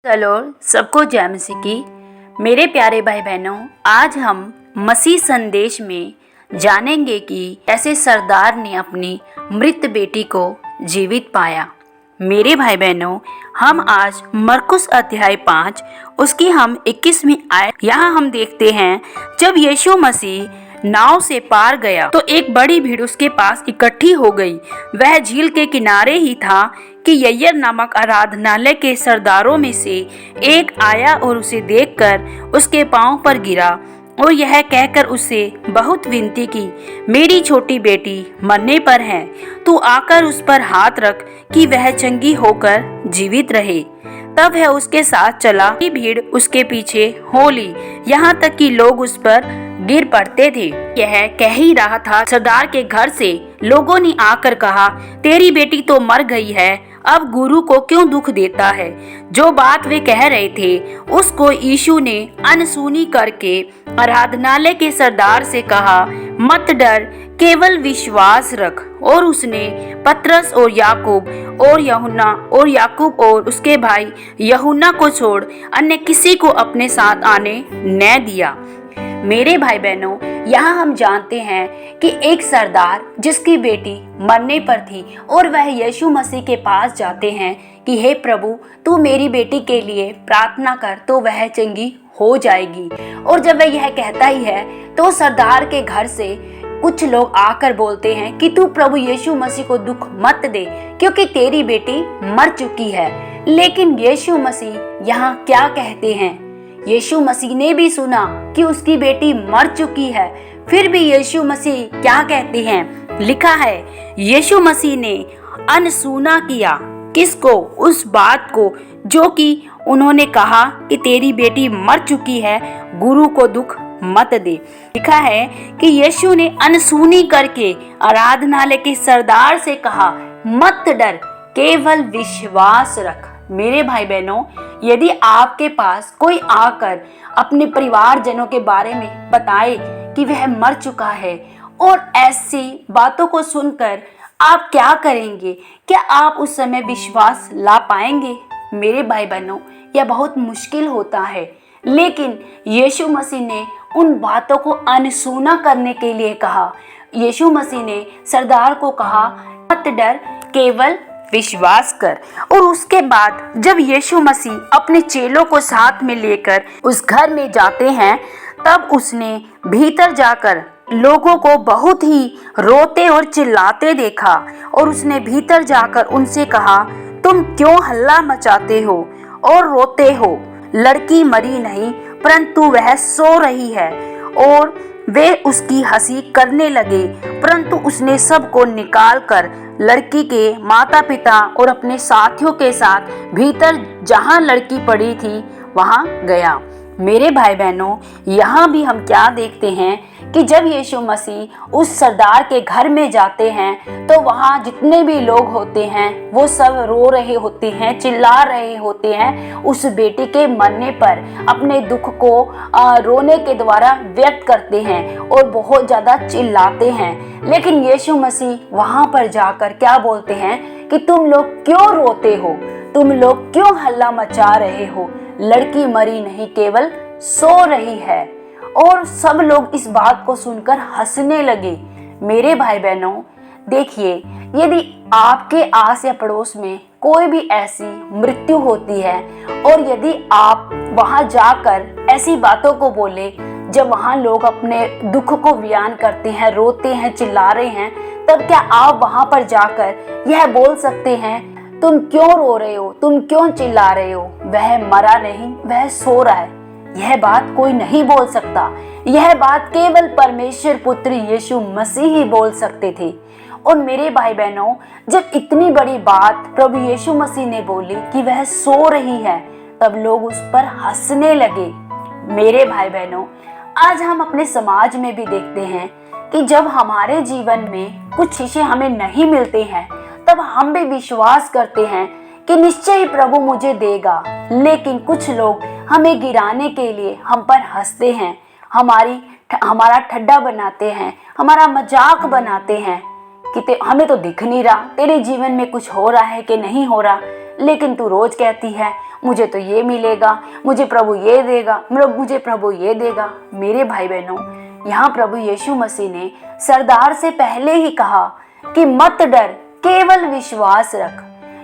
चलो सबको जय मसीह की। मेरे प्यारे भाई बहनों, आज हम मसीह संदेश में जानेंगे कि कैसे सरदार ने अपनी मृत बेटी को जीवित पाया। मेरे भाई बहनों, हम आज मरकुस अध्याय 5 उसकी हम 21वीं आयत यहाँ हम देखते हैं। जब यीशु मसीह नाव से पार गया तो एक बड़ी भीड़ उसके पास इकट्ठी हो गई। वह झील के किनारे ही था कि यय्यर नामक आराधनालय के सरदारों में से एक आया और उसे देखकर उसके पांव पर गिरा और यह कहकर उससे बहुत विनती की, मेरी छोटी बेटी मरने पर है, तू आकर उस पर हाथ रख कि वह चंगी होकर जीवित रहे। तब वह उसके साथ चला। भीड़ उसके पीछे हो ली, यहाँ तक कि लोग उस पर गिर पड़ते थे। यह कह ही रहा था, सरदार के घर से लोगों ने आकर कहा, तेरी बेटी तो मर गई है, अब गुरु को क्यों दुख देता है। जो बात वे कह रहे थे उसको यीशु ने अनसुनी करके आराधनालय के सरदार से कहा, मत डर, केवल विश्वास रख। और उसने पतरस और याकूब और याकूब और उसके भाई यूहन्ना को छोड़ अन्य किसी को अपने साथ आने न दिया। मेरे भाई बहनों, यहाँ हम जानते हैं कि एक सरदार जिसकी बेटी मरने पर थी और वह यीशु मसीह के पास जाते हैं कि हे प्रभु, तू मेरी बेटी के लिए प्रार्थना कर तो वह चंगी हो जाएगी। और जब वह यह कहता ही है तो सरदार के घर से कुछ लोग आकर बोलते हैं कि तू प्रभु यीशु मसीह को दुख मत दे, क्योंकि तेरी बेटी मर चुकी है। लेकिन यीशु मसीह यहाँ क्या कहते हैं? यीशु मसीह ने भी सुना कि उसकी बेटी मर चुकी है, फिर भी यीशु मसीह क्या कहते हैं? लिखा है, यीशु मसीह ने अनसुना किया किसको? उस बात को जो कि उन्होंने कहा कि तेरी बेटी मर चुकी है, गुरु को दुख मत दे। लिखा है कि यीशु ने अनसुनी करके आराधनालय के सरदार से कहा, मत डर, केवल विश्वास रख। मेरे भाई बहनों, यदि आपके पास कोई आकर अपने परिवारजनों के बारे में बताए कि वह मर चुका है और ऐसी बातों को सुनकर आप क्या करेंगे? क्या आप उस समय विश्वास ला पाएंगे? मेरे भाई बहनों, यह बहुत मुश्किल होता है, लेकिन यीशु मसीह ने उन बातों को अनसुना करने के लिए कहा। यीशु मसीह ने सरदार को कहा, मत डर, केवल विश्वास कर। और उसके बाद जब यीशु मसीह अपने चेलों को साथ में लेकर उस घर में जाते हैं, तब उसने भीतर जाकर लोगों को बहुत ही रोते और चिल्लाते देखा। और उसने भीतर जाकर उनसे कहा, तुम क्यों हल्ला मचाते हो और रोते हो? लड़की मरी नहीं, परंतु वह सो रही है। और वे उसकी हंसी करने लगे, परंतु उसने सबको निकाल कर लड़की के माता पिता और अपने साथियों के साथ भीतर जहां लड़की पड़ी थी वहां गया। मेरे भाई बहनों, यहाँ भी हम क्या देखते हैं कि जब यीशु मसीह उस सरदार के घर में जाते हैं तो वहाँ जितने भी लोग होते हैं वो सब रो रहे होते हैं, चिल्ला रहे होते हैं उस बेटी के मरने पर, अपने दुख को रोने के द्वारा व्यक्त करते हैं और बहुत ज़्यादा चिल्लाते हैं। लेकिन यीशु मसीह वहाँ पर जाकर क्या बोलते हैं कि तुम लोग क्यों रोते हो, तुम लोग क्यों हल्ला मचा रहे हो? लड़की मरी नहीं, केवल सो रही है। और सब लोग इस बात को सुनकर हंसने लगे। मेरे भाई बहनों, देखिए, यदि आपके आस या पड़ोस में कोई भी ऐसी मृत्यु होती है और यदि आप वहां जाकर ऐसी बातों को बोले, जब वहां लोग अपने दुख को बयान करते हैं, रोते हैं, चिल्ला रहे हैं, तब क्या आप वहां पर जाकर यह बोल सकते हैं, तुम क्यों रो रहे हो, तुम क्यों चिल्ला रहे हो? वह मरा नहीं, वह सो रहा है। यह बात कोई नहीं बोल सकता। यह बात केवल परमेश्वर पुत्र यीशु मसीह ही बोल सकते थे। और मेरे भाई बहनों, जब इतनी बड़ी बात प्रभु यीशु मसीह ने बोली कि वह सो रही है, तब लोग उस पर हंसने लगे। मेरे भाई बहनों, आज हम अपने समाज में भी देखते हैं कि जब हमारे जीवन में कुछ चीजें हमें नहीं मिलते हैं, तब हम भी विश्वास करते हैं कि निश्चय ही प्रभु मुझे देगा। लेकिन कुछ लोग हमें गिराने के लिए हम पर हंसते हैं, हमारा ठड्डा बनाते हैं, हमारा मजाक बनाते हैं कि हमें तो दिख नहीं रहा, तेरे जीवन में कुछ हो रहा है कि नहीं हो रहा, लेकिन तू रोज कहती है मुझे तो ये मिलेगा, मुझे प्रभु ये देगा, मुझे प्रभु ये देगा। मेरे भाई बहनों, यहाँ प्रभु यीशु मसीह ने सरदार से पहले ही कहा कि मत डर, केवल विश्वास रख।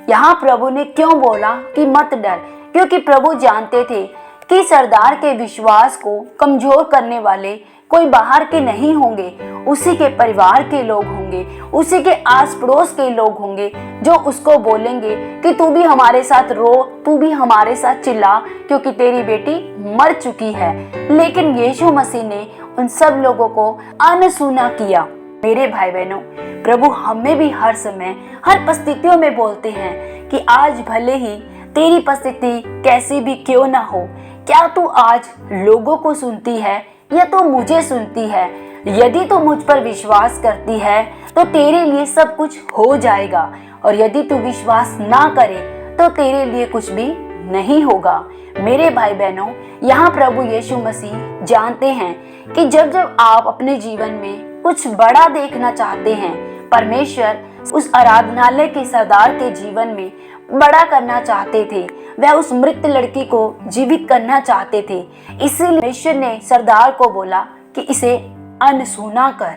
यहाँ प्रभु ने क्यों बोला कि मत डर? क्योंकि प्रभु जानते थे कि सरदार के विश्वास को कमजोर करने वाले कोई बाहर के नहीं होंगे, उसी के परिवार के लोग होंगे, उसी के आस पड़ोस के लोग होंगे जो उसको बोलेंगे कि तू भी हमारे साथ रो, तू भी हमारे साथ चिल्ला, क्योंकि तेरी बेटी मर चुकी है। लेकिन यीशु मसीह ने उन सब लोगों को अनसुना किया। मेरे भाई बहनों, प्रभु हमें भी हर समय हर परिस्थितियों में बोलते हैं कि आज भले ही तेरी परिस्थिति कैसी भी क्यों ना हो, क्या तू आज लोगों को सुनती है या तो मुझे सुनती है? यदि तू मुझ पर विश्वास करती है तो तेरे लिए सब कुछ हो जाएगा, और यदि तू विश्वास ना करे तो तेरे लिए कुछ भी नहीं होगा। मेरे भाई बहनों, यहाँ प्रभु यीशु मसीह जानते हैं कि जब जब आप अपने जीवन में कुछ बड़ा देखना चाहते हैं, परमेश्वर उस आराधनालय के सरदार के जीवन में बड़ा करना चाहते थे। वह उस मृत लड़की को जीवित करना चाहते थे। इसीलिए परमेश्वर ने सरदार को बोला कि इसे अनसुना कर।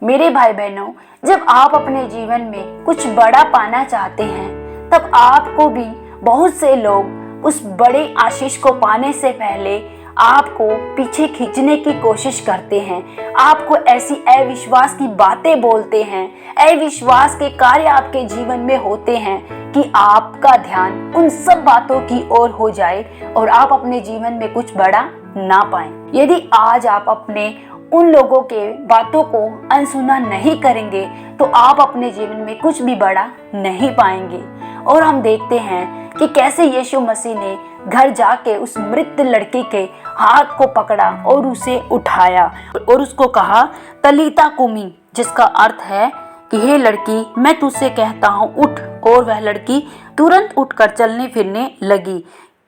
मेरे भाई बहनों, जब आप अपने जीवन में कुछ बड़ा पाना चाहते हैं, तब आपको भी बहुत से लोग उस बड़े आशीष को पाने से पहले आपको पीछे खींचने की कोशिश करते हैं। आपको ऐसी अविश्वास की बातें बोलते हैं, अविश्वास के कार्य आपके जीवन में होते हैं कि आपका ध्यान उन सब बातों की ओर हो जाए और आप अपने जीवन में कुछ बड़ा ना पाएं। यदि आज आप अपने उन लोगों के बातों को अनसुना नहीं करेंगे तो आप अपने जीवन में कुछ भी बड़ा नहीं पाएंगे। और हम देखते हैं कि कैसे यीशु मसीह ने घर जाके उस मृत लड़की के हाथ को पकड़ा और उसे उठाया और उसको कहा तलीता कुमी, जिसका अर्थ है कि हे लड़की, मैं तुझसे कहता हूँ उठ। और वह लड़की तुरंत उठकर चलने फिरने लगी,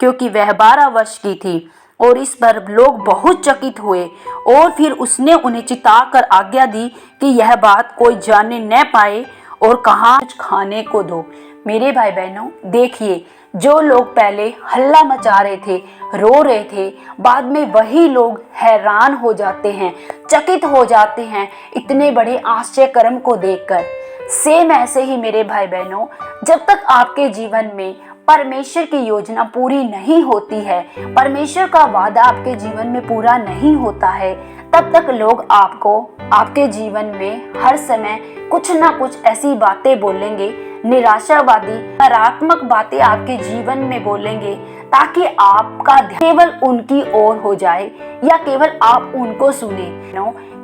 क्योंकि वह 12 वर्ष की थी। और इस पर लोग बहुत चकित हुए। और फिर उसने उन्हें चिताकर आज्ञा दी कि यह बात कोई जानने न पाए और कहा कुछ खाने को दो। मेरे भाई बहनों, देखिए, जो लोग पहले हल्ला मचा रहे थे, रो रहे थे, बाद में वही लोग हैरान हो जाते हैं, चकित हो जाते हैं इतने बड़े आश्चर्य कर्म को देखकर। सेम ऐसे ही मेरे भाई बहनों, जब तक आपके जीवन में परमेश्वर की योजना पूरी नहीं होती है, परमेश्वर का वादा आपके जीवन में पूरा नहीं होता है, तब तक लोग आपको आपके जीवन में हर समय कुछ ना कुछ ऐसी बातें बोलेंगे, निराशावादी नकारात्मक बातें आपके जीवन में बोलेंगे, ताकि आपका ध्यान केवल उनकी ओर हो जाए या केवल आप उनको सुने।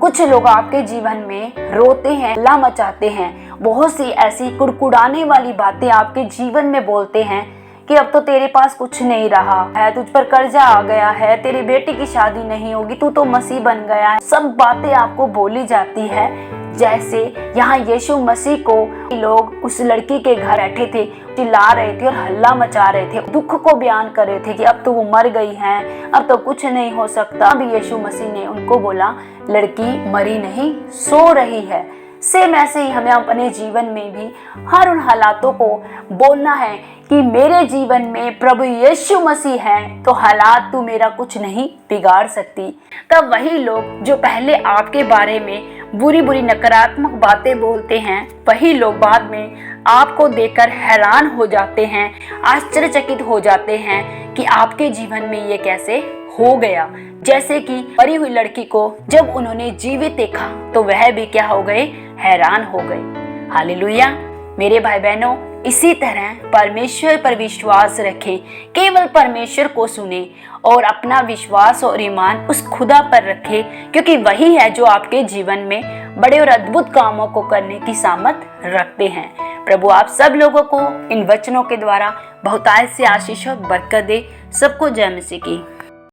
कुछ लोग आपके जीवन में रोते हैं, हल्ला मचाते हैं, बहुत सी ऐसी कुड़कुड़ाने वाली बातें आपके जीवन में बोलते हैं कि अब तो तेरे पास कुछ नहीं रहा है, तुझ पर कर्जा आ गया है, तेरी बेटी की शादी नहीं होगी, तू तो मसीह बन गया है। सब बातें आपको बोली जाती है। जैसे यहाँ यीशु मसीह को लोग उस लड़की के घर बैठे थे, चिल्ला रहे थे और हल्ला मचा रहे थे, दुख को बयान कर रहे थे कि अब तो वो मर गई है, अब तो कुछ नहीं हो सकता। अभी यीशु मसीह ने उनको बोला, लड़की मरी नहीं, सो रही है। सेम ऐसे ही हमें अपने जीवन में भी हर उन हालातों को बोलना है कि मेरे जीवन में प्रभु यीशु मसीह है तो हालात तू मेरा कुछ नहीं बिगाड़ सकती। तब वही लोग जो पहले आपके बारे में बुरी बुरी नकारात्मक बातें बोलते हैं, वही लोग बाद में आपको देखकर हैरान हो जाते हैं, आश्चर्यचकित हो जाते हैं कि आपके जीवन में ये कैसे हो गया। जैसे कि मरी हुई लड़की को जब उन्होंने जीवित देखा तो वह भी क्या हो गए, हैरान हो गए। हालेलुया। मेरे भाई बहनों, इसी तरह परमेश्वर पर विश्वास रखें, केवल परमेश्वर को सुने और अपना विश्वास और ईमान उस खुदा पर रखें, क्योंकि वही है जो आपके जीवन में बड़े और अद्भुत कामों को करने की सामर्थ रखते हैं। प्रभु आप सब लोगों को इन वचनों के द्वारा बहुतायत से आशीष और बरकत दे। सबको जय मसीह की।